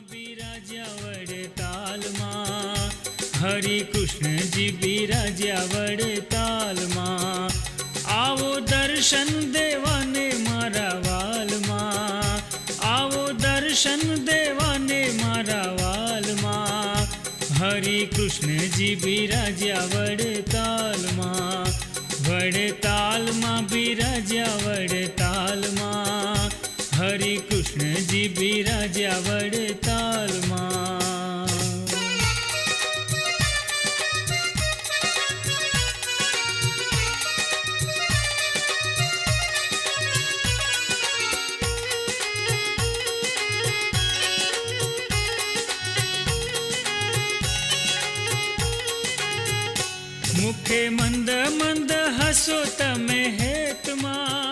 બિરાજ્યા વડતાલમાં, હરિ કૃષ્ણજી બિરાજ્યા વડતાલમાં. આવો દર્શન દેવાને મારા વાલમાં, આવો દર્શન દેવાને મારા વાલમાં. હરિ કૃષ્ણજી બિરાજ્યા વડતાલમાં, વડતાલમાં બિરાજ્યા વડતાલમાં. હરિ કૃષ્ણજી બિરાજ્યા વડતાલમાં. મુખે મંદ મંદ હસો તમે હેતમાં,